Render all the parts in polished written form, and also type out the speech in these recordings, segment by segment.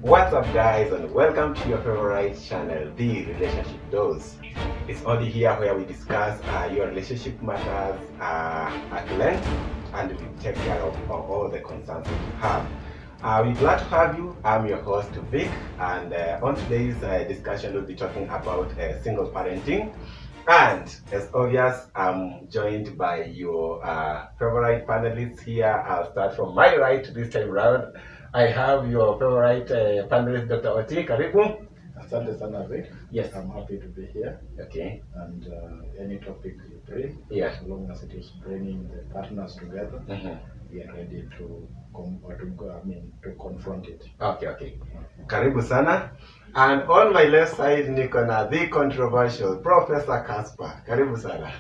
What's up, guys, and welcome to your favorite channel, The Relationship Dose. It's only here where we discuss your relationship matters at length, and we take care of all the concerns that you have. We're glad to have you. I'm your host, Vic, and on today's discussion, we'll be talking about single parenting. And as obvious, I'm joined by your favorite panelists here. I'll start from my right this time round. I have your favorite panelist, Dr. Oti. Karibu. Asante sana Vic. Yes. I'm happy to be here. Okay. And any topic you bring, Yeah. as long as it is bringing the partners together, we are ready to confront it. Okay. Karibu sana. And on my left side, niko na the controversial Professor Casper. Karibu sana.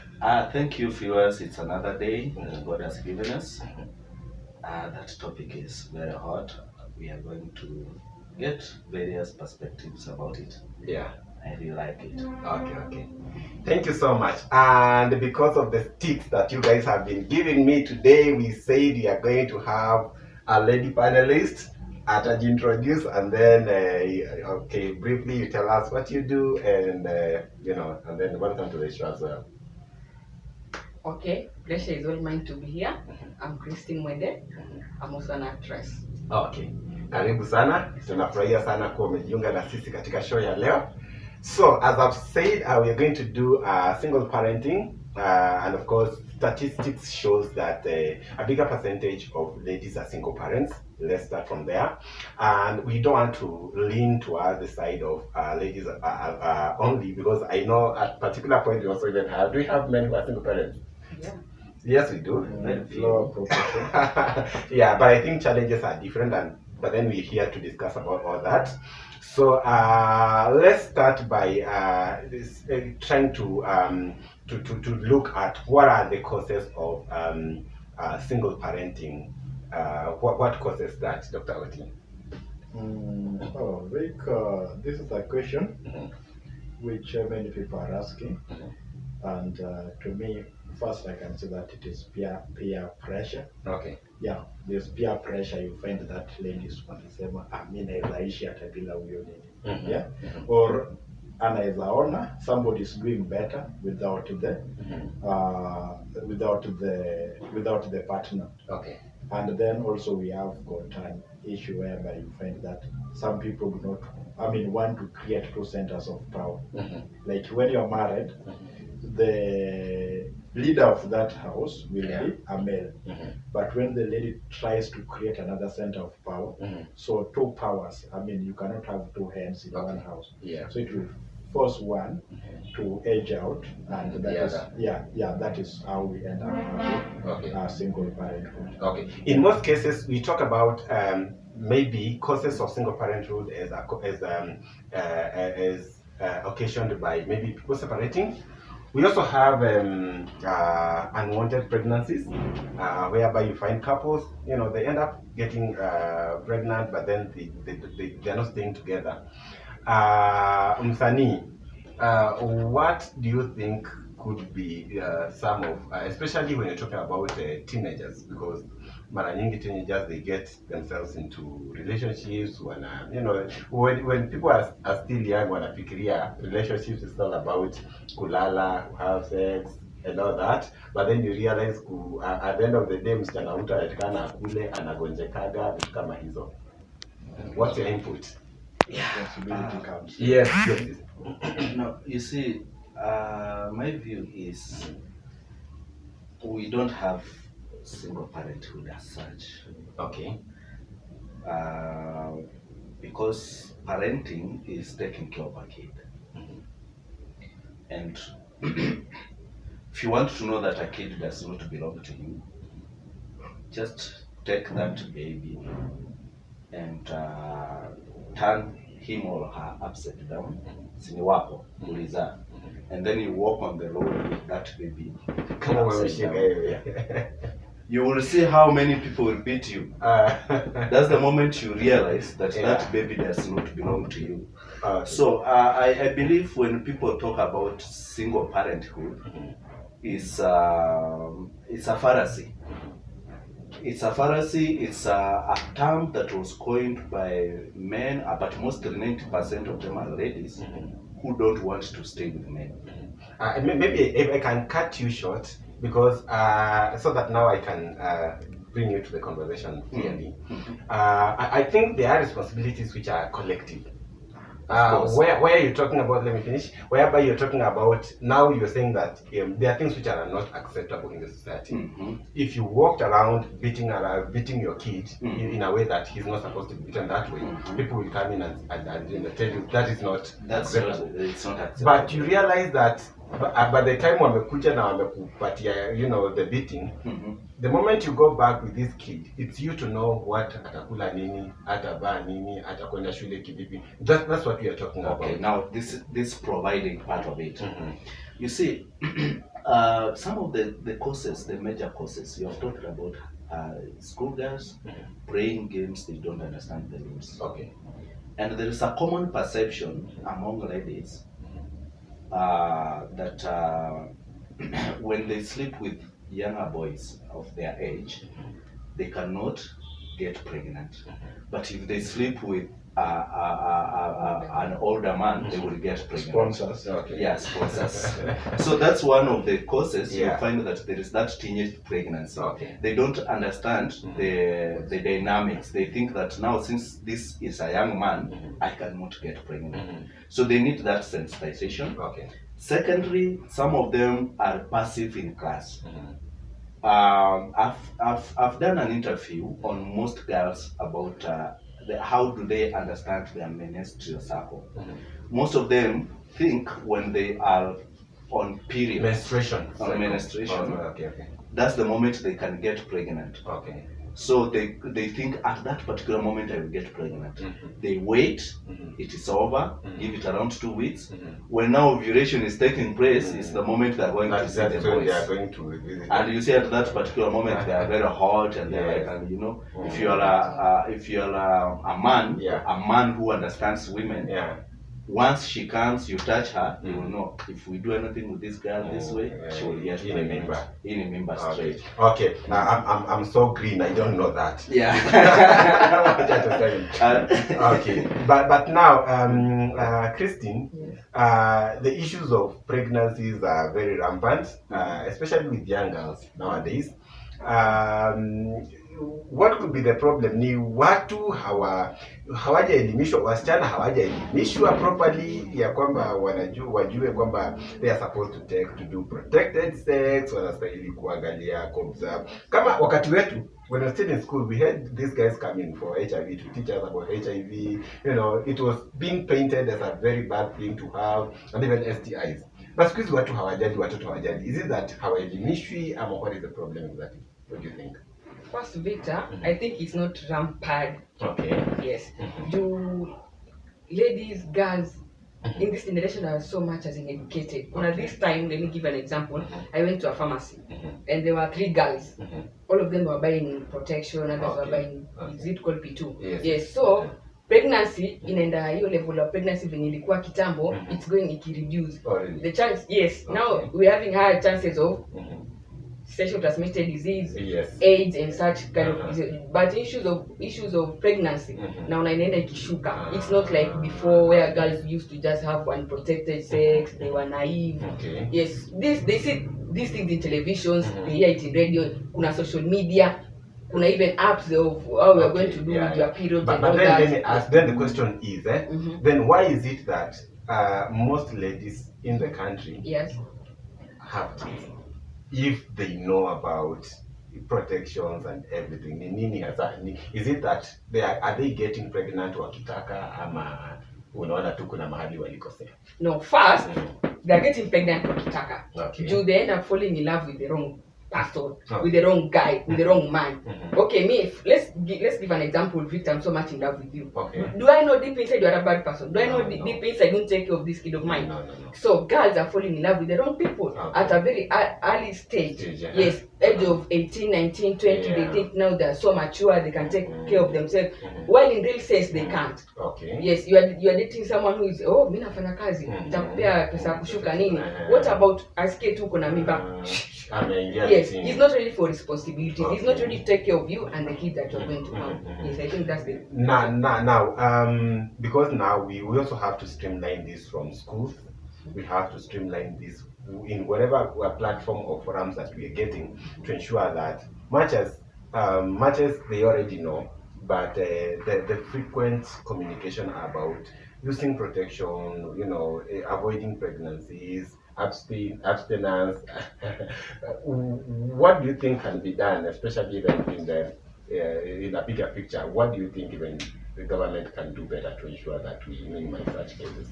Thank you, viewers. It's another day that God has given us. That topic is very hot. We are going to get various perspectives about it. Yeah. I really like it. Okay. Thank you so much. And because of the sticks that you guys have been giving me today, we said we are going to have a lady panelist. I'll introduce, and then briefly you tell us what you do, and and then welcome to the show as well. Okay, pleasure is all mine to be here. I'm Christine Mwende. I'm also an actress. Okay, karibu sana. Tunafurahia sana kuwa umejiunga na sisi katika show ya leo. So as I've said, we are going to do single parenting, and of course statistics shows that a bigger percentage of ladies are single parents. Let's start from there. And we don't want to lean towards the side of ladies only, because I know at a particular point we also even have, do we have men who are single parents? Yeah. Yes, we do. Lower proportion. Yeah, but I think challenges are different, but then we're here to discuss about all that. So let's start by trying to look at what are the causes of single parenting. What causes that, Dr. Oti? Vic, this is a question which many people are asking. And to me, first I can say that it is peer pressure. Okay. Yeah, there's peer pressure. You find that ladies wanasema mimi naweza ishi hata bila huyo nini. Yeah. Or anaweza ona somebody is doing better without the partner. Okay. And then also we have got an issue whereby you find that some people do not, want to create two centers of power. Like when you're married, the leader of that house will be a male. But when the lady tries to create another center of power, so two powers, you cannot have two heads in one house. Yeah. So it will force one to edge out, and that is how we end up having single parenthood. Okay. In most cases, we talk about maybe causes of single parenthood as occasioned by maybe people separating. We also have unwanted pregnancies, whereby you find couples, they end up getting pregnant, but then they're not staying together. Msanii, what do you think could be some of, especially when you're talking about teenagers, because mara nyingi teenagers, they get themselves into relationships when people are still young, wanafikiria relationships is all about kulala, have sex and all that, but then you realize at the end of the day msichana mtu anatakana akule, anagonjekaga, vitu kama hizo. What's your input? Responsibility comes. Yes. No, you see, my view is we don't have single parenthood as such. Okay. Because parenting is taking care of a kid. And if you want to know that a kid does not belong to you, just take that baby and turn him or her upside down, sini wako, uliza, and then you walk on the road with that baby upside down. You will see how many people will beat you. That's the moment you realize that that baby does not belong to you. So I believe when people talk about single parenthood, it's a fallacy. It's a pharisee. It's a term that was coined by men, but mostly 90% of them are ladies who don't want to stay with men. Maybe if I can cut you short, because so that now I can bring you to the conversation clearly. I think there are responsibilities which are collective. Where you're talking about, let me finish, whereby you're talking about, now you're saying that there are things which are not acceptable in the society. If you walked around beating your kid in a way that he's not supposed to be beaten that way, people will come in and tell you that is not acceptable. It's not acceptable. But you realize that by the time wamekuja na wamekupatia, the beating, the moment you go back with this kid, it's you to know what atakula nini, atavaa nini, atakwenda shule kivipi. That's what we are talking about. Okay, now this providing part of it. You see, some of the courses, the major courses, you have talked about schoolgirls playing games they don't understand the rules. Okay. And there is a common perception among ladies that when they sleep with younger boys of their age, they cannot get pregnant. But if they sleep with an older man, they will get pregnant. Sponsors. Okay. Yeah, sponsors. So that's one of the causes. Yeah. You find that there is that teenage pregnancy. Okay. They don't understand the dynamics. They think that now, since this is a young man, I cannot get pregnant. So they need that sensitization. Okay. Secondly, some of them are passive in class. I've done an interview on most girls about how do they understand their menstrual cycle. Most of them think when they are on period, menstruation, okay. That's the moment they can get pregnant. Okay. So they think at that particular moment I will get pregnant. They wait, it is over, give it around 2 weeks. When now ovulation is taking place, it's the moment they are going to see the boys. They are going to visit. And you see at that particular moment they are very hot and they're like, and if you are a man, a man who understands women, once she comes, you touch her, you will know if we do anything with this girl this way, she will get pregnant. Remember straight. Okay. I'm so green. I don't know that. Yeah. Okay. But now, Christine, the issues of pregnancies are very rampant, especially with young girls nowadays. What could be the problem? Ni watu hawajaelimishwa, wasichana hawajaelimishwa properly ya kwamba wajue kwamba they are supposed to do protected sex, wanastahili kuangalia, kuobserve. Kama wakati wetu, when we were still in school, we had these guys coming for HIV to teach us about HIV. It was being painted as a very bad thing to have, and even STIs. But siku hizi watu hawajali, watoto hawajali. Is it that hawaelimishwi, ama what is the problem exactly? What do you think? First, Victor, I think it's not rampant. Okay. Yes. Do ladies, girls in this generation are so much as educated. At this time, let me give an example. I went to a pharmacy and there were 3 girls. All of them were buying protection, others were buying, is it called P2? Yes. So pregnancy inaenda hiyo level of pregnancy venye ilikuwa kitambo, it's going ikireduce. The chance, now we're having higher chances of sexual transmitted disease, AIDS and such kind of disease. But issues of pregnancy now inaenda ikishuka. It's not like before where girls used to just have unprotected sex, they were naive. Yes, they see these things in televisions, they hear it in radio, kuna social media, kuna even apps of how we are going to do with your period. But then let me ask, then the question is, then why is it that most ladies in the country have kids? If they know about protections and everything, is it that are they getting pregnant wakitaka, ama unaona tu kuna mahali walikosea? No, first they are getting pregnant wakitaka. Do they end up falling in love with the wrong person, with the wrong guy, with the wrong man? Okay, let's give an example. Victor, I'm so much in love with you. Do I know deep inside you are a bad person? Do I know deep inside don't take care of this kid of mine? No. So girls are falling in love with the wrong people at a very early stage. Yes, age of 18, 19, 20, they think now they are so mature, they can take care of themselves. While in real sense they can't. Yes, you are dating someone who is, mimi nafanya kazi, nitakupea pesa kushuka nini? What about asikie tu kuna mimba? Yes, he's not ready for responsibilities. He's not ready to take care of you and the kid that you're going to have. Yes, I think that's the Now, because now we also have to streamline this from schools. We have to streamline this in whatever platform or forums that we are getting to ensure that much as they already know, but the frequent communication about using protection, avoiding pregnancies, abstinence. What do you think can be done, especially even in a bigger picture? What do you think even the government can do better to ensure that we minimize such cases?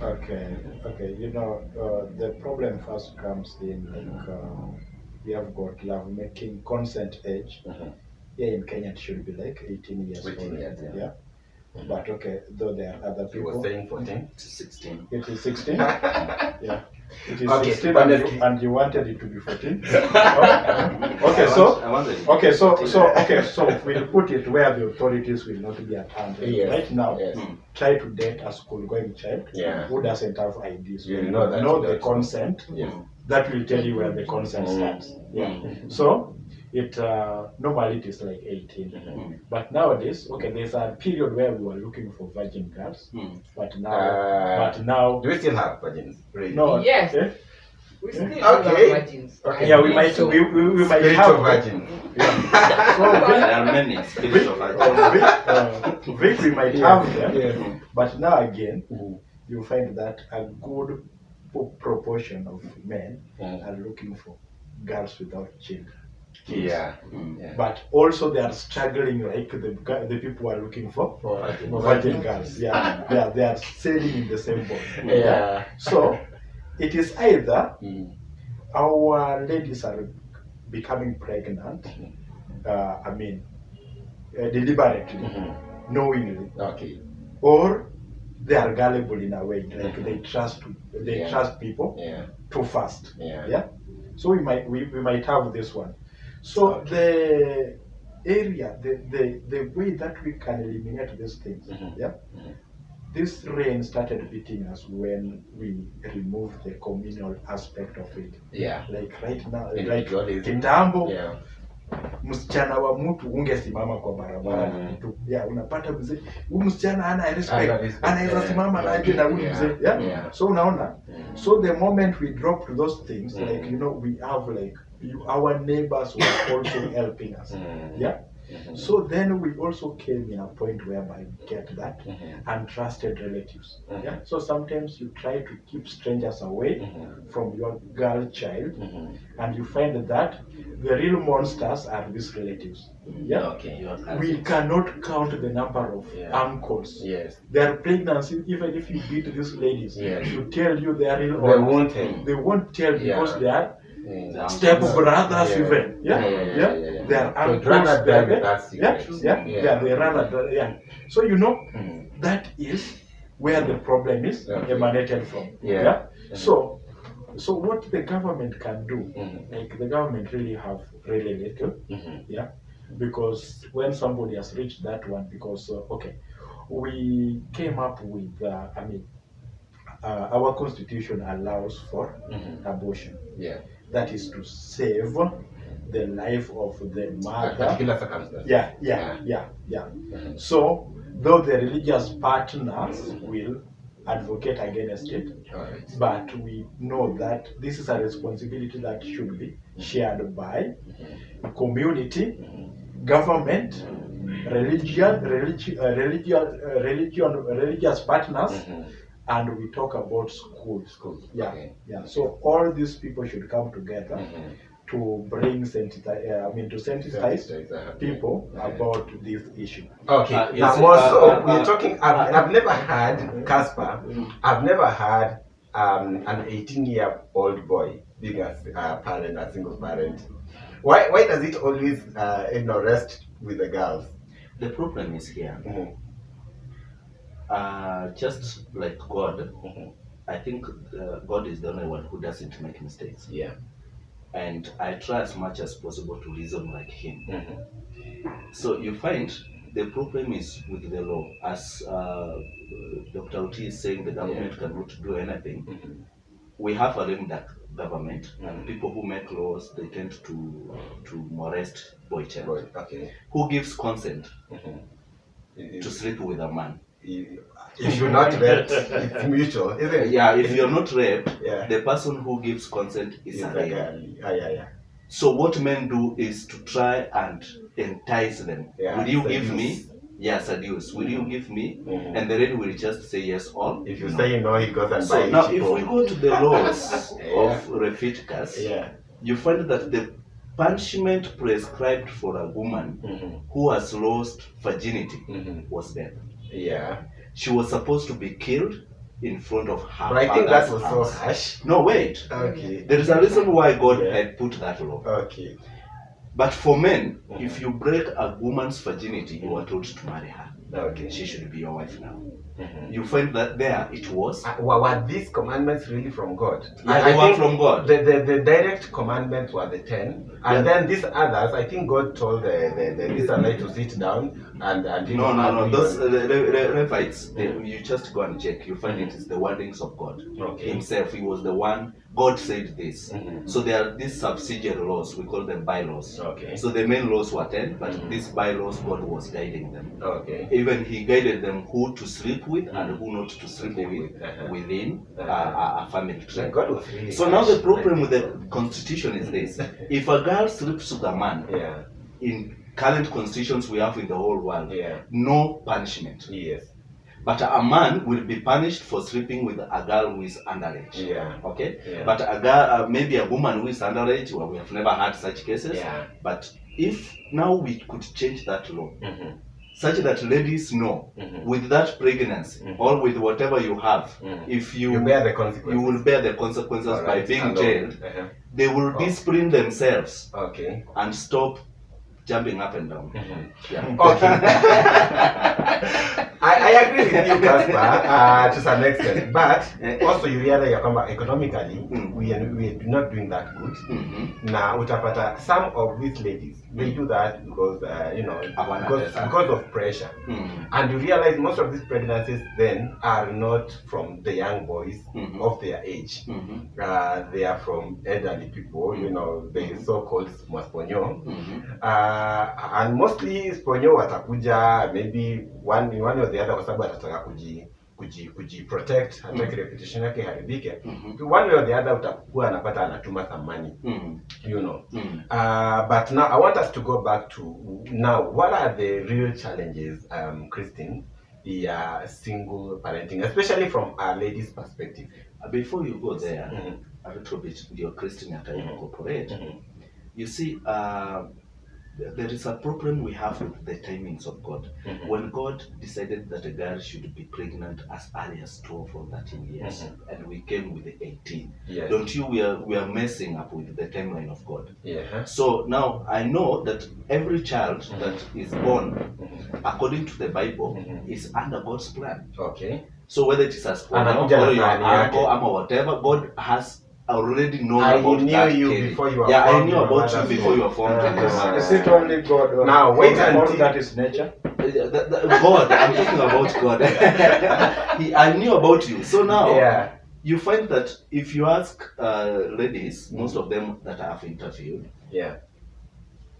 Okay. The problem first comes in we have got love-making consent age. Here in Kenya, it should be like 18 years 18 old. years, yeah. But okay, though there are other You were people. saying 14? To 16. It is 16. Yeah. It is Okay, 16 honestly. and you wanted it to be 14. So we'll put it where the authorities will not be at hand. Yes. Right now, Yes. try to date a school-going child Yeah. who doesn't have IDs. You know that know you the don't. consent. Yes. That will tell you where the consent stands. Yeah. So it normally it is like 18. But nowadays, there's a period where we were looking for virgin girls, but now Do we still have virgins? Really? no. Yes. eh? we still Okay. have virgins. Okay. Yeah, we might So, we might Spiritual have virgins. There are many spiritual Vic, we might have them, Yes. but now again, Mhm. you find that a good proportion of men Mhm. are looking for girls without children. Yeah. Yeah. But also they are struggling like the people who are looking for virgin girls. Yeah, they are sailing in the same boat. Yeah. So it is either Mm. our ladies are becoming pregnant, deliberately, knowingly, Okay. or they are gullible in a way, like they trust people Yeah. too fast. Yeah. So we might have this one. So the area, the way that we can eliminate these things, this rain started beating us when we removed the communal aspect of it. Yeah. Like right now, like Individualism. kitambo, Yeah. msichana wa mtu ungesimama kwa barabara tu. Yeah, unapata mzee, huyu msichana hana respect, anaweza simama na aje na huyu mzee. Yeah. So unaona, so the moment we dropped those things, like we have like our neighbors were also helping us. Yeah. So then we also came in a point whereby we get that untrusted relatives. Yeah. So sometimes you try to keep strangers away from your girl child, and you find that the real monsters are these relatives. Yeah. Okay. We cannot count the number of uncles. Yes. Their pregnancy, even if you beat these ladies, to tell you they are real. They won't tell because they are step brothers even. They are uncles. They rather. So that is where the problem is emanated from. So what the government can do, like the government really have really little. Because when somebody has reached that one, because we came up with our constitution allows for abortion. That is to save the life of the mother. Particular circumstances. Yeah. So though the religious partners will advocate against it, but we know that this is a responsibility that should be shared by community, government, religious partners, and we talk about schools. So all these people should come together to bring sensitize people about this issue. Okay. We're talking. I've never had Casper. I've never had an 18-year-old boy being a parent, a single parent. Why does it always rest with the girls? The problem is here. Just like God, I think God is the only one who doesn't make mistakes. Yeah. And I try as much as possible to reason like him. So you find the problem is with the law. As Dr. Oti is saying, the government cannot do anything. We have a lame duck government, and people who make laws, they tend to molest boy child. Boy, okay. Who gives consent Mm-hmm. to sleep with a man? If you're not raped, it's mutual, isn't it? Yeah, if you're not raped, Yeah. the person who gives consent is a lady. Yeah. So what men do is to try and entice them. Yeah, Will you seduce. give me? Yeah, seduce. Will you give me? Mhm. And the lady will just say yes or If you no. say no, he goes and So buys now, it. if we go to the laws Yeah. of Leviticus, Yeah. you find that the punishment prescribed for a woman Mm-hmm. who has lost virginity Mm-hmm. was death. Yeah. She was supposed to be killed in front of her But I think that father's was so house. harsh. No, wait. Okay. There is a reason why God Yeah. had put that law. Okay. But for men, Mhm. if you break a woman's virginity, you are told to marry her. Okay. She should be your wife now. Mhm. You find that there it was. Were these commandments really from God? Yeah, they were think from God. The direct commandments were the 10, and Yeah. then these others, I think God told the Israelites to sit down and you know, No. agree Those on- the Levites, you just go and check. You find it is the wordings of God Okay. Himself. He was the one. God said this. Mhm. So there are these subsidiary laws. We call them bylaws. Okay. So the main laws were 10, but Mhm. these bylaws God was guiding them. Okay. Even He guided them who to sleep with and who not to sleep Sleep with with, uh-huh. within Uh-huh. a family Like tree. God was really So now the harsh, problem I with think the constitution is this: if a girl sleeps with a man, so. Yeah. in current constitutions we have in the whole world, Yeah. no punishment. Yes. But a man will be punished for sleeping with a girl who is underage. Yeah. Okay. Yeah. But a girl, maybe a woman who is underage, well, we have never had such cases. Yeah. But if now we could change that law, Mhm. such that ladies know, Mhm. with that pregnancy Mhm. or with whatever you have, Mhm. if You bear the consequences. you will bear the consequences by Alright, being alone. jailed. Uh-huh. They will Oh. discipline themselves Okay. and stop jumping up and down. Mhm. Yeah. Okay. I agree with you, Casper, to some extent. But also you realize economically, we do not doing that good. Mhm. Now, utapata, some of these ladies, they do that because, because of pressure. Mhm. And you realize most of these pregnancies then are not from the young boys Mhm. of their age. Mhm. They are from elderly people, you know, the so-called masponyo. Mhm. And mostly sponyo watakuja maybe one or the other kwa sababu atataka kuji protect, hataki reputation yake haribike. One way or the other utakuwa anapata anatuma some money, you know. But now I want us to go back to now, what are the real challenges, Christine, single parenting, especially from a lady's perspective? Before you go there, a little bit, your Christian incorporate. You see, there is a problem we have with the timings of God. When God decided that a girl should be pregnant as early as 12 or 13 years, and we came with the 18, Yes. don't you? We are messing up with the timeline of God. Yeah. So now I know that every child that is born, according to the Bible, is under God's plan. Okay. So whether it is a spoon Anakuja or na your sahani yake. uncle or whatever, God has already known I about knew that you kid. before you were Yeah, I formed knew in your about you mother's before you were womb. formed in your mother's Is it only God? Or Now, wait all until- that is nature? God, I'm talking about God. I knew about you. So now, Yeah. you find that if you ask ladies, most of them that I have interviewed, Yeah.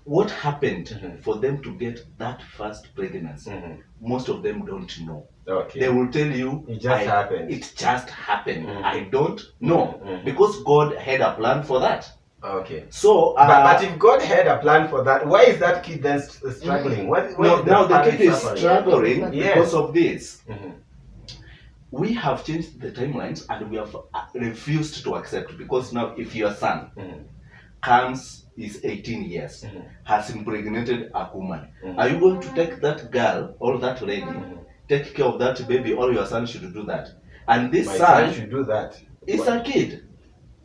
what happened for them to get that first pregnancy, most of them don't know. Okay. They will tell you, It just happened. It just happened. I don't know. Because God had a plan for that. Okay. So, but if God had a plan for that, why is that kid then struggling? Now the kid is suffering? struggling Yes. because of this. Mhm. We have changed the timelines and we have refused to accept, because now if your son comes, is 18 years, has impregnated a woman, are you going to take that girl or that lady, take care of that baby, or your son should do that? And this My son son should do that. is a kid.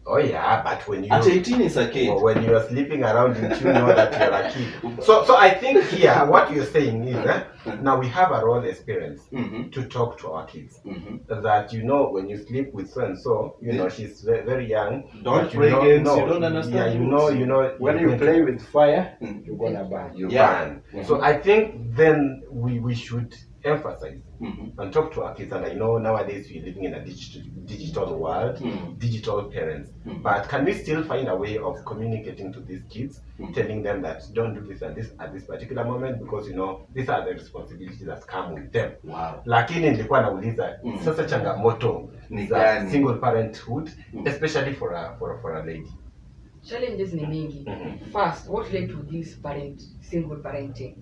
Oh yeah, but when you At 18 is a kid. when you are sleeping around, didn't you know that you're a kid? So I think here what you're saying is that now we have a role experience to talk to our kids. That when you sleep with so and so, she's very young. Don't play games. You don't understand. Yeah, you know. When you play with fire, you're gonna burn. You burn. So I think then we should emphasize and talk to our kids. And I know nowadays we're living in a digital world, digital parents. But can we still find a way of communicating to these kids, telling them that don't do this and this at this particular moment, because you know these are the responsibilities that come with them. Wow. Lakini nilikuwa nauliza sasa changamoto za single parenthood, especially for a lady. Challenges ni mingi. First, what led to this single parenting?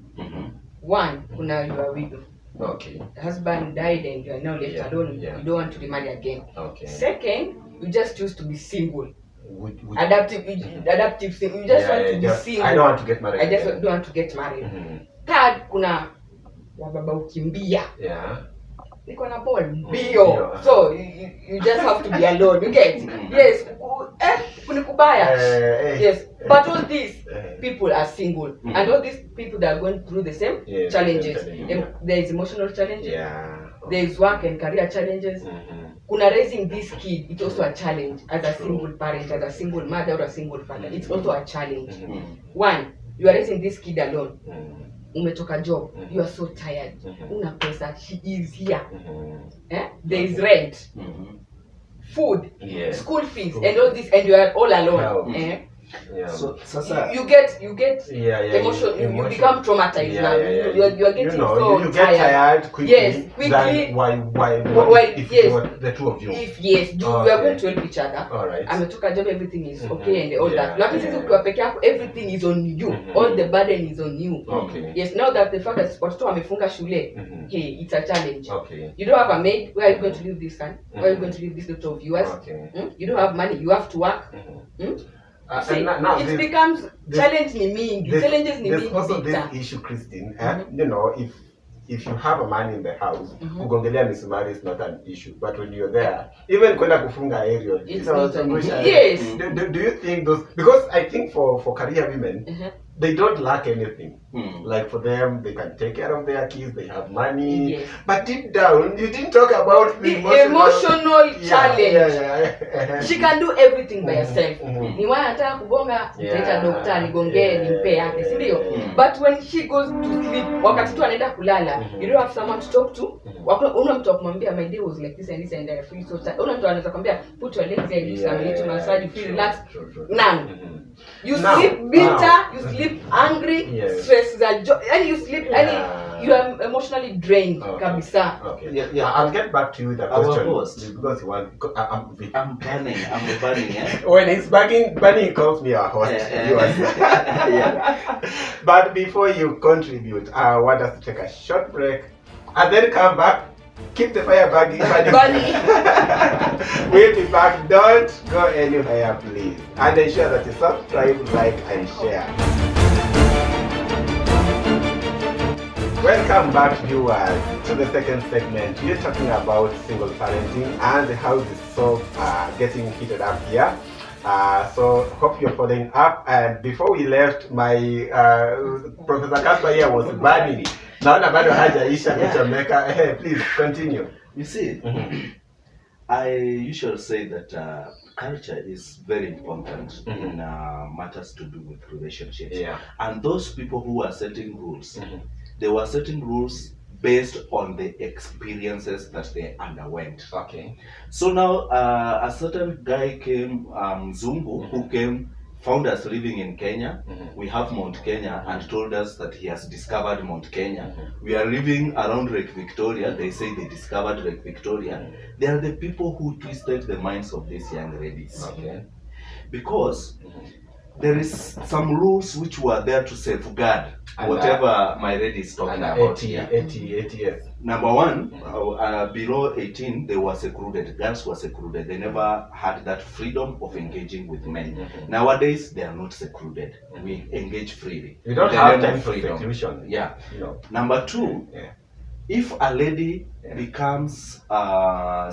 One, kuna you are widow. Okay. The husband died and you are now left alone. Yeah. You don't want to remarry again. Okay. Second, you just choose to be single. Would Adaptive thing. You just want to be single. I don't want to get married. I just don't want to get married. Third, kuna wababa ukimbia. Yeah. Niko na ball mbio. So you just have to be alone. You get? Yes. Kunikubaya. Yes. But all these people are single, and all these people that are going through the same challenges. There is emotional challenges. Yeah. There is work and career challenges. Kuna raising this kid, it's also a challenge as a single parent, as a single mother or a single father. It's also a challenge. One, you are raising this kid alone. Umetoka job, you are so tired. Una pesa, she is here. There is rent, food, school fees, and all this, and you are all alone. Yeah. So you get emotion. You become traumatized now. You are getting so you get tired quickly. Yes, quickly. Why if yes, it was the two of you? If yes, we are going to help each other. All right. Ametoka job, everything is okay and all that. Lakini sisi ukiwa peke yako, everything is on you. All the burden is on you. Okay. Yes, now that the fact that watoto wamefunga shule, hey, it's a challenge. Okay. You don't have a maid. Where are you going to leave this son? Where are you going to leave this daughter of yours? Okay. You don't have money. You have to work. Now it becomes challenges ni mingi. There's also this issue, Christine. You know, if you have a man in the house, kugongelea misumari is not an issue. But when you're there, even kwenda kufunga aerial, it's not an issue. Yes. Do you think those? Because I think for career women, they don't lack anything. Like for them, they can take care of their kids, they have money. Yes. But deep down, you didn't talk about the emotional challenge. Yeah. She can do everything by herself. Ni wana nataka kugonga, nitaita daktari nigongee nimpe yake, si ndio? But when she goes to sleep, wakati tu anaenda kulala, you don't have someone to talk to. Una mtu kumwambia my day was like this and this and I feel so tired. Una mtu anaweza kwambia put your legs here, do some little massage, you feel relaxed. None. You sleep bitter, you sleep angry, stress and you sleep you are emotionally drained. Kabisa. Okay. Yeah, I'll get back to you with the question because you want I'm burning. When it's burning, he calls me a host. But before you contribute, I want us to take a short break and then come back. Keep the fire burning. We'll be back. Don't go anywhere, please. And ensure that you subscribe, like, and share. Welcome back, viewers, to the second segment. We're talking about single parenting and how the soap getting heated up here. So hope you're following up. And before we left, my Professor Casper here was burning. Naona bado hajaisha kuchomeka. Please continue. You see, I usually say that culture is very important in matters to do with relationships. Yeah. And those people who are setting rules, they were setting rules based on the experiences that they underwent. Okay. So now a certain guy came, Mzungu, who came, found us living in Kenya. We have Mount Kenya, and told us that he has discovered Mount Kenya. We are living around Lake Victoria. They say they discovered Lake Victoria. They are the people who twisted the minds of these young ladies. Okay. Because there is some rules which were there to safeguard whatever my lady is talking about here. 80. Number one, below 18, they were secluded. Girls were secluded. They never had that freedom of engaging with men. Nowadays, they are not secluded. We engage freely. We don't have time for seclusion. Yeah. No. Number two, if a lady becomes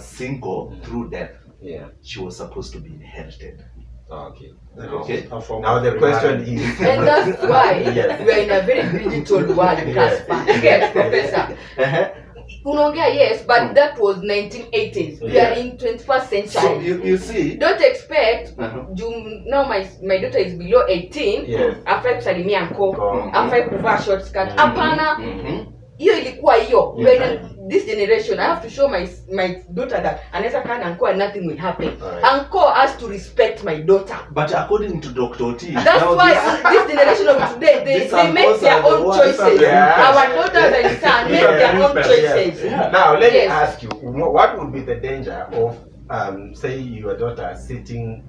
single through death, she was supposed to be inherited. Okay. Now the question is, and that's why we are in a very digital world, Casper. Yes, Professor. Unaongea yes, but that was 1980s. We are in 21st century. So you see, don't expect. Now my daughter is below 18. Afai kusalimia mko, afai kuvaa short skirt. Hapana. hiyo ilikuwa hiyo. When this generation I have to show my daughter that anaweza kana uncle and nothing will happen. Uncle has to respect my daughter. But according to Dr. Oti, that's why this generation of today they make their own choices. Our daughters and sons make their own choices. Now let me ask you, what would be the danger of say your daughter sitting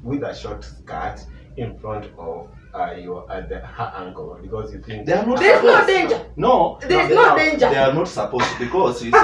with a short skirt in front of her uncle, because you think there's no danger. No, there's no danger. They are not supposed to, because you see,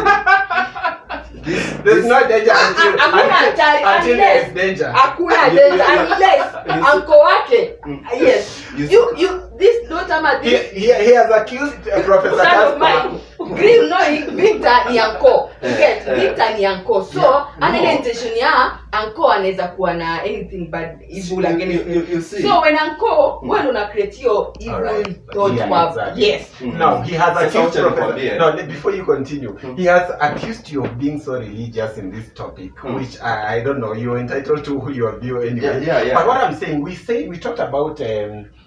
there's no danger until there's danger. Hakuna danger unless uncle wake. Yes. You this daughter he has accused Professor Casper. Green knowing Victor ni uncle. Get Victor ni uncle. So another intention ya uncle anaweza kuwa na anything bad evil against him. So when uncle when una create your evil thought, yes. No, he has accused Professor. No, before you continue, he has accused you of being so religious in this topic, which I don't know. You're entitled to your view anyway. But what I'm saying, we talked about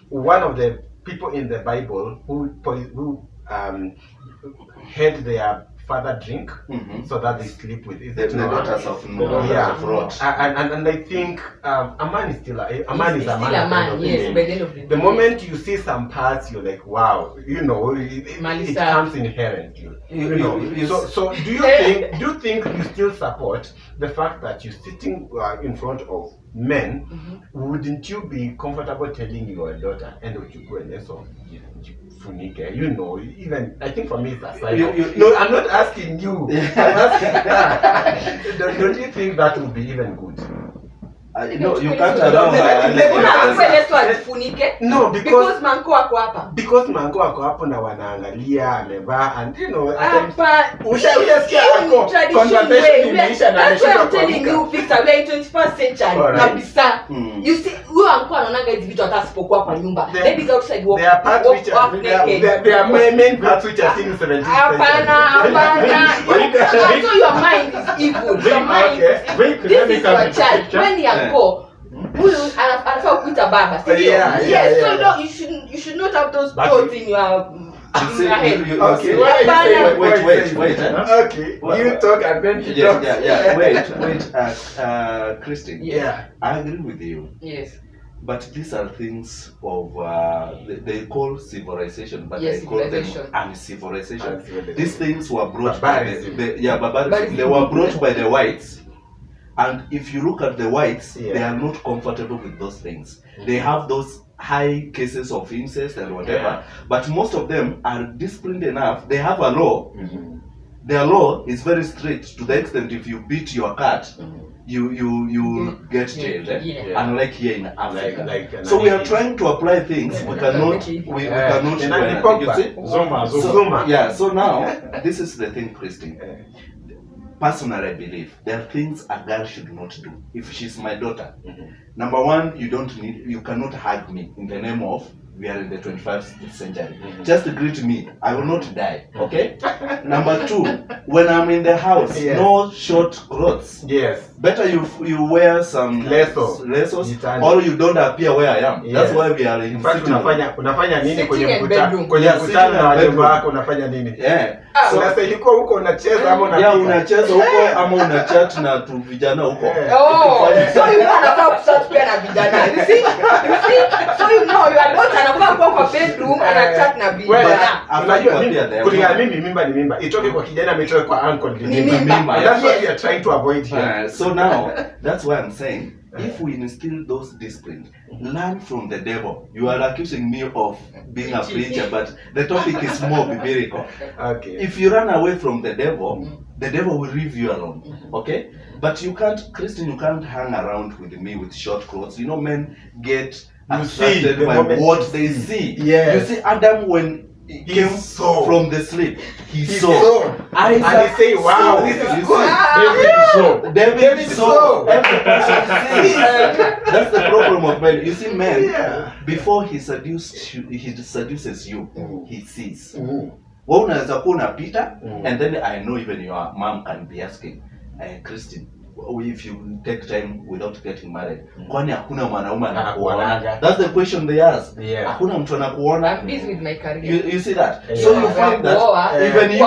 one of the people in the Bible who had their father drink so that they sleep with. Is it the daughters of Noah? And I think a man is still a man. Is a man. Yes, by the end of the day. The moment you see some parts, you're like, wow, you know, it comes inherently. You know. So do you think you still support the fact that you're sitting in front of men? Wouldn't you be comfortable telling your daughter, and what you go and so you know, even I think for me it's a sign. No, I'm not asking you. I'm asking don't you think that would be even good? No, you can't allow no, because manko wako hapa. Because manko wako hapo na wanaangalia amevaa, and you know, ushasikia ako conversation imeisha na anashinda kwa telling you Victor, we are in 21st century kabisa. You see, huyo anko anaonanga hizi vitu hata sipokuwa kwa nyumba. Ladies outside walk off naked. There are main parts which are seen in 17th century. Hapana. So your mind is evil. Your mind this is your child. When you go, huyu anafaa kuita baba. Yes, so no, you should not have those thoughts in your head. Okay. Wait. Okay. You talk and then she talks. Yeah. Wait. Christine. Yeah. I agree with you. Yes. But these are things of they call civilization, but yes, I call them uncivilization. These things were brought by they were brought by the whites. And if you look at the whites, they are not comfortable with those things. They have those high cases of incest and whatever, but most of them are disciplined enough. They have a law. Their law is very strict to the extent if you beat your cat, you get jailed. Unlike here in Africa. So we are trying to apply things we cannot do anything. You see? So now this is the thing, Christine. Personally, I believe there are things a girl should not do. If she's my daughter, number one, you cannot hug me in the name of we are in the 21st century. Just greet me. I will not die. Okay? Number two, when I'm in the house, no short clothes. Yes. Better you wear some lesos or you don't appear where I am. That's why we are in fact unafanya nini kwenye mkutano na wajomba wako unafanya nini? So sasa ilikuwa huko unacheza ama unapika? Unacheza huko ama unachat na tu vijana huko. So you wanafaa kuchat pia na vijana. You see? So you know you are not anafaa kwa bedroom anachat na vijana. Unajua kulingana mimi mimba ni mimba. Itoke kwa kijana ametoka kwa uncle ni mimba. That's what we are trying to avoid here. So now that's why I'm saying if we instill those disciplines, learn from the devil. You are accusing me of being a preacher, but the topic is more biblical. Okay. If you run away from the devil will leave you alone. Okay? But you can't, Christian, you can't hang around with me with short clothes. You know, men get attracted by what they see. Yes. You see, Adam, when he came from the sleep, he saw. And he say, wow, this is good. David saw. Every person sees. That's the problem of men. You see, men, before he seduces you, he sees. Unaweza kuwa unapita, and then I know even your mom can be asking, Christine, if you take time without getting married, kwani hakuna mwanaume Anakuonaga. anakuona? That's the question they ask. Yeah. Hakuna mtu anakuona. I'm busy with my career. You see that? Yeah. So you find that even you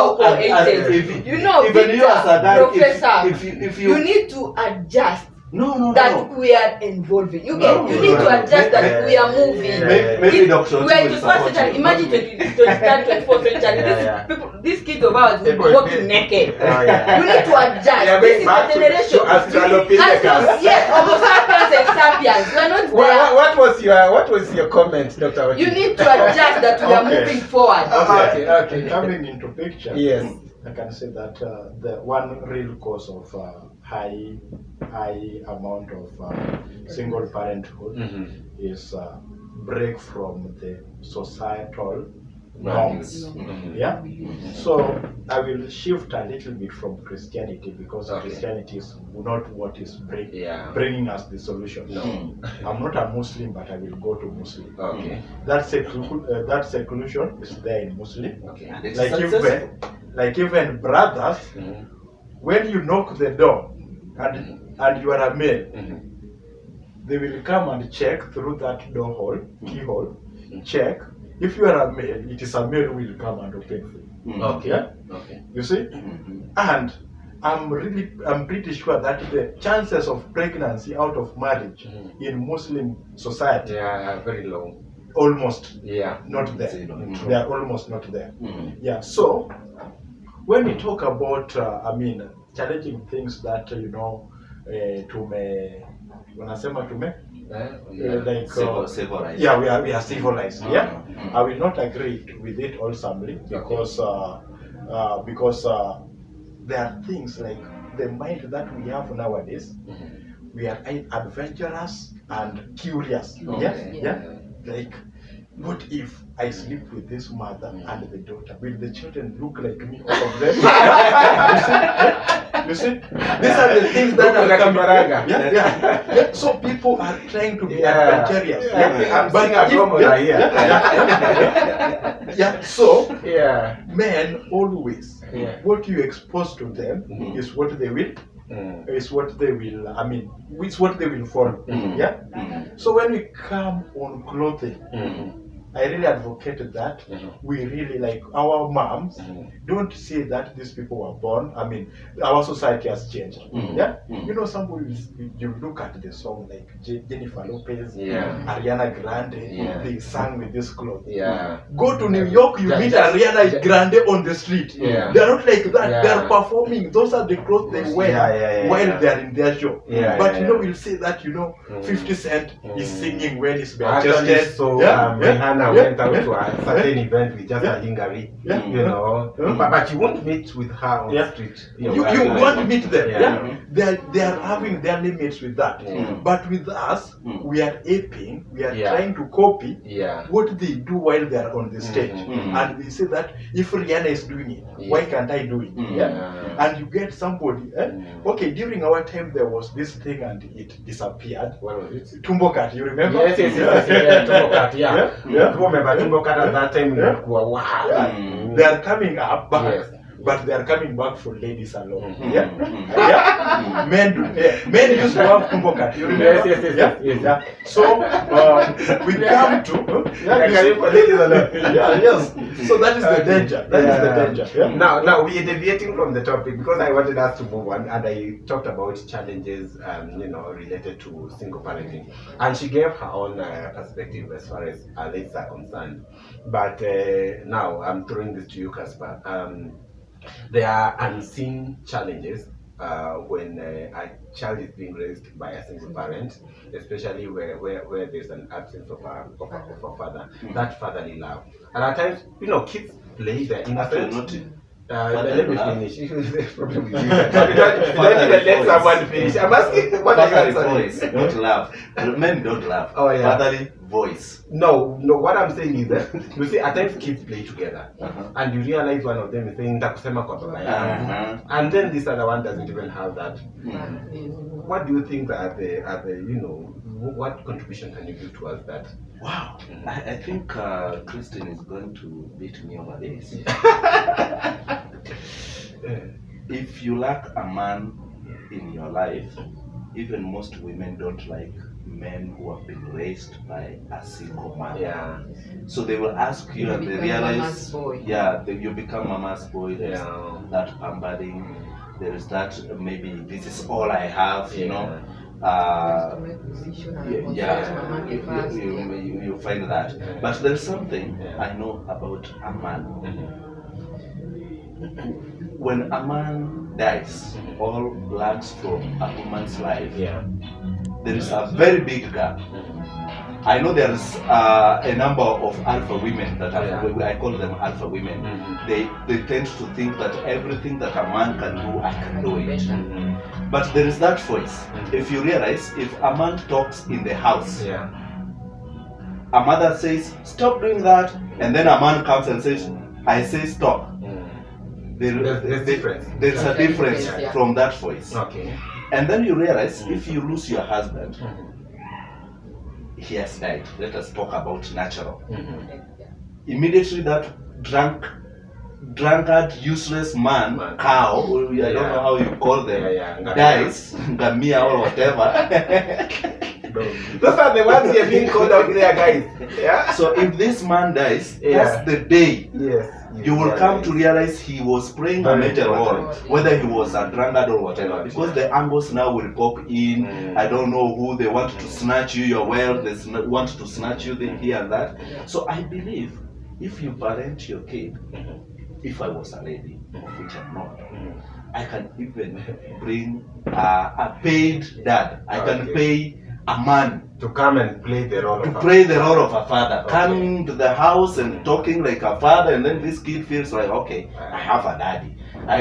You know, even you as a guy, Professor, if you need to adjust no, that we are involving. You get, you need to adjust that we are moving. Maybe Dr. We are in will 21st support century. you. Imagine 23rd, 24th century. People, these kids of ours will be walking naked. You need to adjust. This is the generation. Yes, Homo sapiens and sapiens. We are not there. What was your comment, Dr. You need to adjust that we are moving forward. Okay. Coming into picture, Yes. I can say that the one real cause of high amount of single parenthood is break from the societal norms. Yeah. So I will shift a little bit from Christianity because Christianity is not what is bringing us the solution. No. I'm not a Muslim, but I will go to Muslim. Okay. That seclusion is there in Muslim. Okay. Like even brothers, when you knock the door and you are a male, they will come and check through that keyhole, check. If you are a male, it is a male who will come and open for you. Okay. Yeah? Okay. You see? And I'm pretty sure that the chances of pregnancy out of marriage in Muslim society are very low. Almost not there. They are almost not there. Yeah. So when we talk about challenging things that civilized. Yeah, we are civilized. Yeah, I will not agree with it wholesomely because there are things like the mind that we have nowadays. We are adventurous and curious. Like, what if I sleep with this mother and the daughter? Will the children look like me, all of them? You see? These are the things that are coming. So people are trying to be adventurous. So men always, what you expose to them is what they will. It's what they will. It's what they will follow. So when we come on clothing, I really advocated that we really, like, our moms don't say that these people were born. Our society has changed. You know, some people, you look at the song like Jennifer Lopez, Ariana Grande, they sang with this clothes. Go to New York, you meet Ariana Grande on the street. They're not like that. They're performing. Those are the clothes they wear while they're in their show. But you know, we'll say that 50 Cent is singing when he's being adjusted. So Rihanna went out to a certain event with just a lingerie, you know, but you won't meet with her on the street. You won't meet them. They are having their limits with that. But with us, we are aping, we are trying to copy what they do while they are on the stage. And they say that if Rihanna is doing it, why can't I do it? And you get somebody, okay, during our time there was this thing and it disappeared. What was it? Tumbo cut, you remember? Yes, Tumbo cut, remember Tumbo cut at that time? Wow. They are coming up back. But they are coming back for ladies alone. Men used to have Tumbo cut. You remember? Yes. So we come to ladies alone. So that is the danger. That is the danger. Now we are deviating from the topic because I wanted us to move on, and I talked about challenges, related to single parenting, and she gave her own perspective as far as our ladies are concerned. But now I'm throwing this to you, Casper. There are unseen challenges when a child is being raised by a single parent, especially where there's an absence of a father, that fatherly love. And at times, kids play their innocent. Let me finish. Problem with you. Let someone finish. I'm asking what voice, don't laugh. Men don't laugh. Fatherly voice. No. What I'm saying is that you see, at times kids play together, and you realize one of them is saying "Takusema kwa baba yangu," and then this other one doesn't even have that. What do you think are the what contribution can you give towards that? Wow, I think Christine is going to beat me over this. If you lack a man in your life, even most women don't like men who have been raised by a single mother. Yeah. So they will ask you, You and they become mama's realize, boy. yeah, you become mama's boy. There's Yeah. that pampering. There is that maybe this is all I have, you know. You find that. But there's something I know about a man. When a man dies or lands from a woman's life, Yeah. there is a very big gap. I know there is a number of alpha women that I call them alpha women. They tend to think that everything that a man can do, I can do it. But there is that voice. If you realize, if a man talks in the house, Yeah. a mother says, stop doing that, and then a man comes and says, I say stop. There's difference. There's a difference from that voice. Okay. And then you realize, if you lose your husband, he has died. Let us talk about natural. Immediately that drunkard, useless man, cow, I don't know how you call them, dies, ngamia or whatever. Those are the ones you're being called out there, guys. Yeah. So if this man dies, that's the day you will come to realize he was playing a major role, whether he was a drunkard or whatever, because the angles now will pop in. I don't know who, they want to snatch you your wealth, they want to snatch you here and that. So I believe if you parent your kid, if I was a lady, of which I'm not, I can even bring a paid dad. I can pay a man to come and play the role of a father, coming to the house and talking like a father, and then this kid feels like, okay, I have a daddy.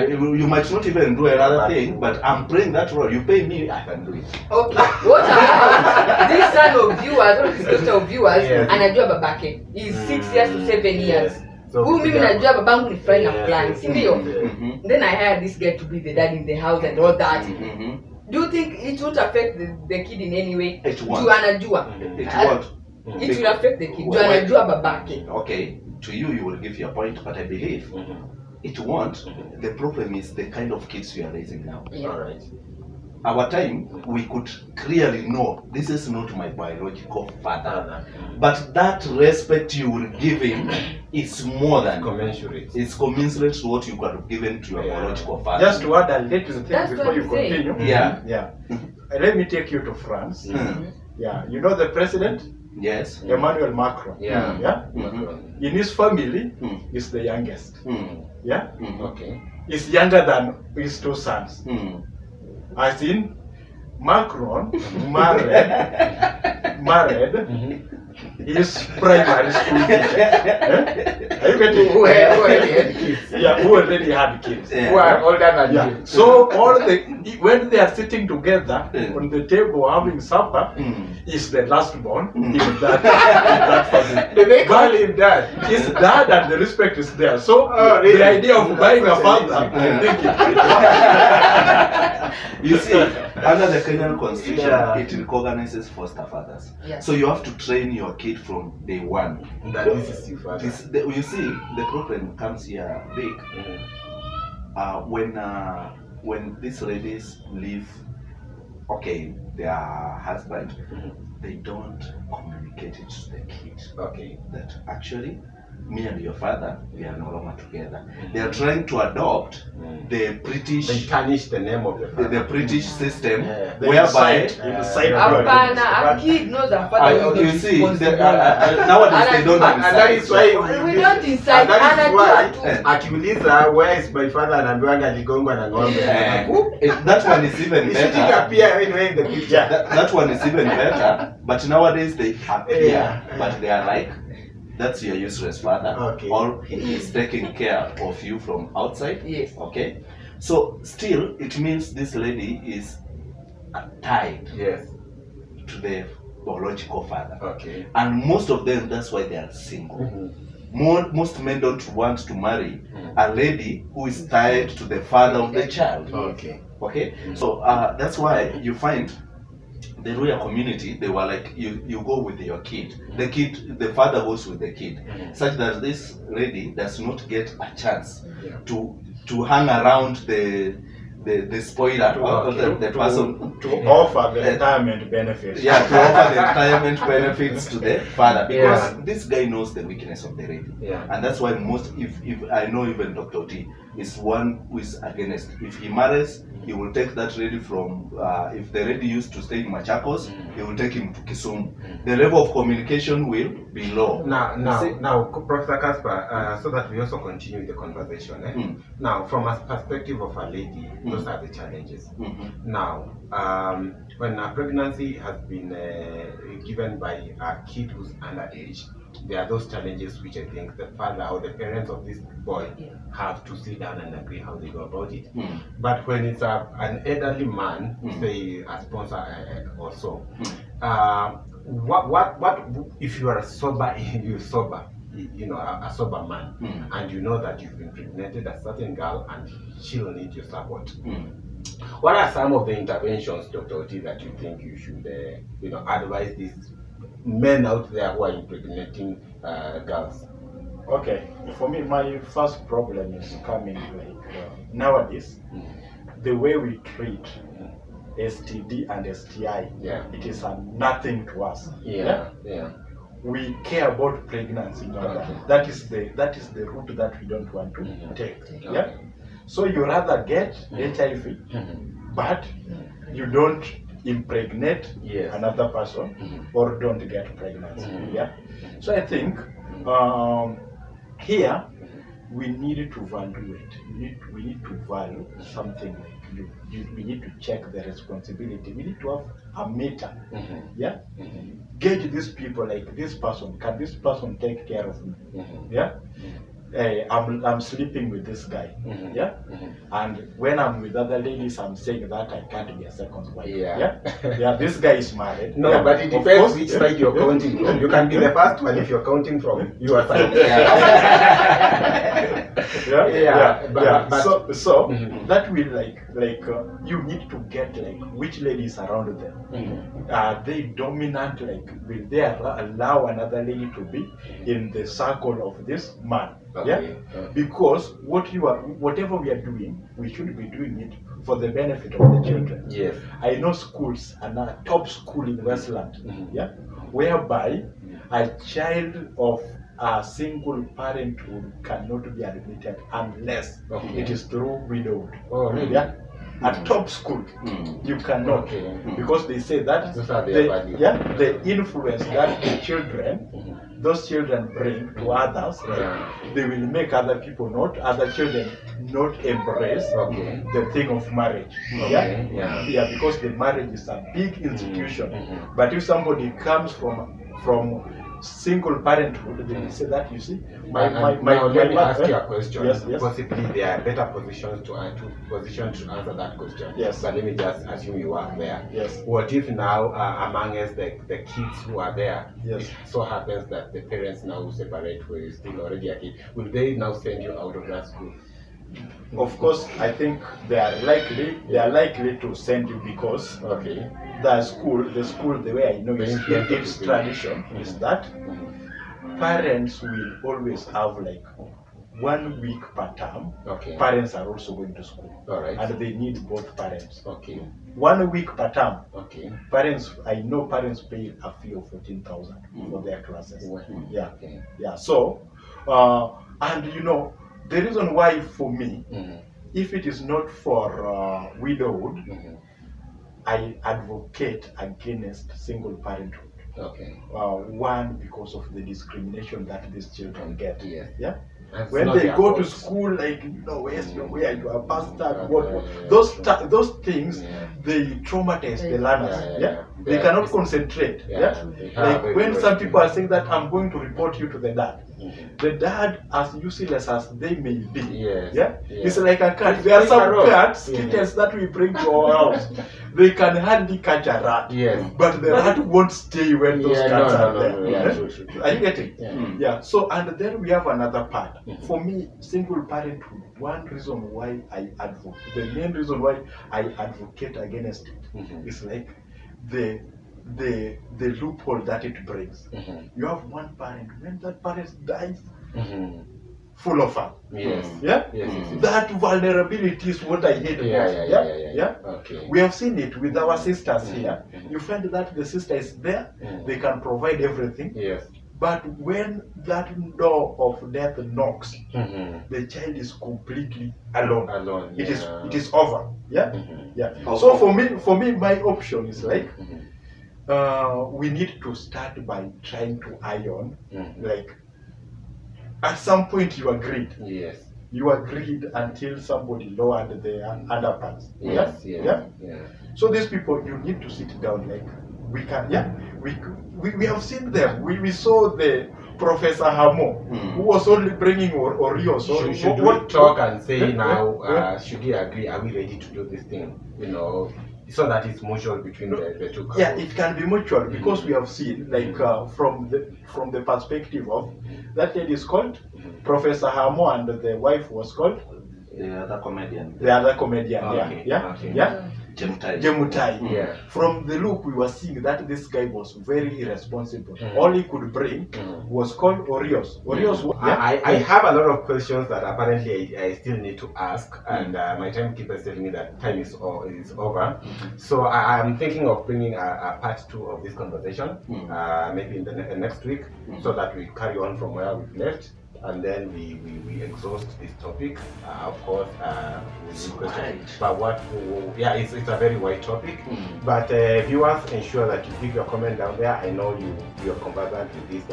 You might not even do another thing, but I'm playing that role. You pay me, I can do it. Okay, what about this son of viewers or this daughter of viewers anajua babake is 6 years to 7 years. Huyu mimi najua babangu ni fulani na fulani, si ndio? Then I hired this guy to be the dad in the house and all that. Do you think it would affect the kid in any way? It won't. It will affect the kid. Anajua babake. Okay, to you will give your point, but I believe it won't. The problem is the kind of kids we are raising now. All right. Our time, we could clearly know this is not my biological father, but that respect you will give him is more than commensurate. It's commensurate to what you could have given to your biological father. Just to add a little thing before you continue. Yeah. Let me take you to France. Yeah, you know the president? Yes. Emmanuel Macron. Yeah. In his family, he's the youngest. Yeah. Okay. He's younger than his two sons. As in, Macron married his primary school teacher. Are you getting who already had kids? Yeah, who already had kids. Who are older than you. So when they are sitting together on the table having supper, is the last born in that family. Do they call him dad? His dad and the respect is there. So the idea of buying a father, I think you see, under the Kenyan Constitution, it recognizes foster fathers. So you have to train your kid from day one. That this is your father. You see, the problem comes here big. When these ladies leave, their husband, they don't communicate it to the kid. That actually, me and your father, we are no longer together. They are trying to adopt the British. They tarnish the name of the father. The British system, whereby a kid knows a father. You see, nowadays they don't and that is why we don't incite. That is why akiuliza where is my father anaambiwa aligongwa na ng'ombe. That one is even better. Appear in the picture. That one is even better. But nowadays they appear, but they are like, that's your useless father. Or he is taking care of you from outside. Yes. Okay. So still, it means this lady is tied to the biological father. And most of them, that's why they are single. Most men don't want to marry a lady who is tied to the father of the child. So that's why you find the royal community, they were like, you go with your kid. The father goes with the kid, such that this lady does not get a chance to hang around the the spoiler or the person to offer the retirement benefits. Yeah, to offer the retirement benefits to the father, because this guy knows the weakness of the lady. Yeah. And that's why most, if I know even Dr. T is one who is against. If he marries, he will take that lady from, if the lady used to stay in Machakos, he will take him to Kisumu. The level of communication will be low. Now, Professor Casper, so that we also continue the conversation. Now, from a perspective of a lady, those are the challenges. Now, when a pregnancy has been given by a kid who's underage, there are those challenges which I think the father or the parents of this boy have to sit down and agree how they go about it. But when it's an elderly man, say a sponsor or so, what if you are sober, you're sober, you know, a sober man, and you know that you've impregnated a certain girl and she'll need your support. What are some of the interventions, Dr. Oti, that you think you should, advise these men out there who are impregnating girls? Okay, for me, my first problem is coming like nowadays, the way we treat STD and STI, it is nothing to us. We care about pregnancy. That is the route that we don't want to take. So you rather get HIV, but you don't impregnate another person or don't get pregnancy. So I think here we need to value it. We need to value something like we need to check the responsibility. We need to have a meter. Gauge these people, like this person. Can this person take care of me? I'm sleeping with this guy. And when I'm with other ladies, I'm saying that I can't be a second wife. This guy is married. No, but it depends which side you're counting from. You can be the first one if you're counting from your side. So that will like you need to get like which ladies around them. Are they dominant? Like, will they allow another lady to be in the circle of this man? Because whatever we are doing, we should be doing it for the benefit of the children. I know schools, and a top school in Westland, whereby a child of a single parenthood cannot be admitted unless it is through widowed. At top school, you cannot, because they say that the influence that the children, those children bring to others, they will make other children not embrace the thing of marriage. Because the marriage is a big institution. But if somebody comes from single parenthood, they will say that, you see, let me ask you a question. Possibly there are better positions to answer that question. But let me just assume you work there. What if now among us the kids who are there, it so happens that the parents now separate where you're still already a kid, will they now send you out of that school? Of course, I think they are likely to send you, because the school, the way I know its tradition is that parents will always have like 1 week per term. Parents are also going to school, and they need both parents. 1 week per term. Parents, I know parents pay a fee of 14,000 for their classes. So, and you know, the reason why for me, if it is not for widowed, I advocate against single parenthood. One, because of the discrimination that these children get. When they go to school, like, you know, where's your way, you are bastard, those things, they traumatize the learners. They cannot concentrate. Like when some people are saying that I'm going to report you to the dad. The dad, as useless as they may be, it's like a cat. There are some cats, kittens that we bring to our house. They can hardly catch a rat, but the rat won't stay when those cats are there. Are you getting? So, and then we have another part. For me, single parenthood, one reason why I advocate, the main reason why I advocate against it is like the loophole that it brings. You have one parent, when that parent dies, full of fun. Yes. Yeah? Yes, yes, yes. That vulnerability is what I hate most. Yeah. Okay. We have seen it with our sisters Mhm. here. Mhm. You find that the sister is there, Mhm. they can provide everything. Yes. But when that door of death knocks, Mhm. the child is completely alone. Alone. It is yeah. it is over. Yeah? Mhm. Yeah. Oh, So oh. for me my option is like Mhm. we need to start by trying to iron. Mhm. Like at some point you agreed. Yes. You agreed until somebody lowered their underpants. Yes. Yeah? Yes. Yeah? Yeah. So these people, you need to sit down. Like we can, yeah, we have seen them. We saw the Professor Hamo, who was only bringing Oreos. So Should we talk and say now? Should we agree? Are we ready to do this thing? So that it's mutual between the two couples. Yeah, it can be mutual because we have seen, like from the perspective of that lady is called Professor Hamo and the wife was called The other comedian. the other comedian. Okay, Yeah, okay. yeah. Jemutai. Jemutai. Yeah. From the look, we were seeing that this guy was very irresponsible. Mhm. All he could bring was called Oreos. Oreos. I have a lot of questions that apparently I still need to ask, and my timekeeper is telling me that time is over. So I'm thinking of bringing a part 2 of this conversation, maybe in the next week, so that we carry on from where we've left. And then we exhaust this topic. Of course, with questions. But it's a very wide topic. But viewers, ensure that you give your comment down there. I know you're conversant with this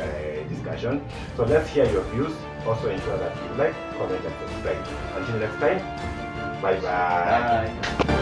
discussion. So let's hear your views. Also ensure that you like, comment, and subscribe. Until next time, bye bye. Bye.